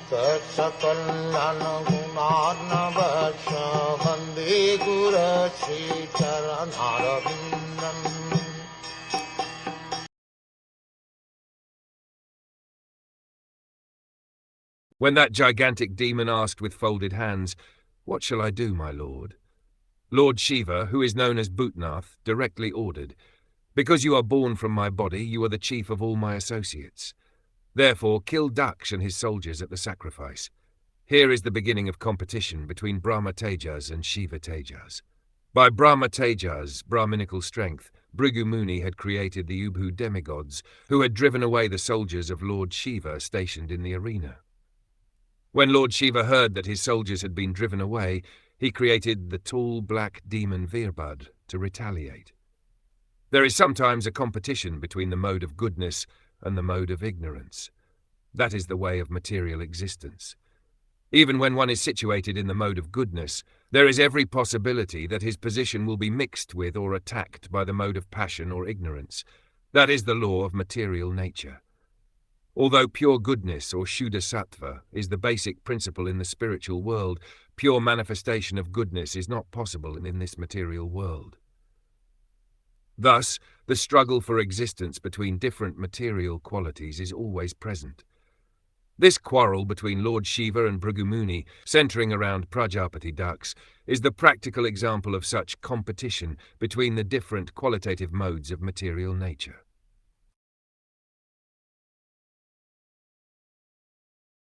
Saksakalyan gunarnavasya Vande Guru Sri Charanarabindam. When that gigantic demon asked with folded hands, "What shall I do, my lord?" Lord Shiva, who is known as Bhutnath, directly ordered, "Because you are born from my body, you are the chief of all my associates. Therefore, kill Daksha and his soldiers at the sacrifice. Here is the beginning of competition between Brahma Tejas and Shiva Tejas." By Brahma Tejas, Brahminical strength, Bhrigu Muni had created the Ubhu demigods, who had driven away the soldiers of Lord Shiva stationed in the arena. When Lord Shiva heard that his soldiers had been driven away, he created the tall black demon Virbud to retaliate. There is sometimes a competition between the mode of goodness and the mode of ignorance. That is the way of material existence. Even when one is situated in the mode of goodness, there is every possibility that his position will be mixed with or attacked by the mode of passion or ignorance. That is the law of material nature. Although pure goodness or Shuddha Sattva is the basic principle in the spiritual world, pure manifestation of goodness is not possible in this material world. Thus, the struggle for existence between different material qualities is always present. This quarrel between Lord Shiva and Bhrigu Muni, centering around Prajapati Daksha, is the practical example of such competition between the different qualitative modes of material nature.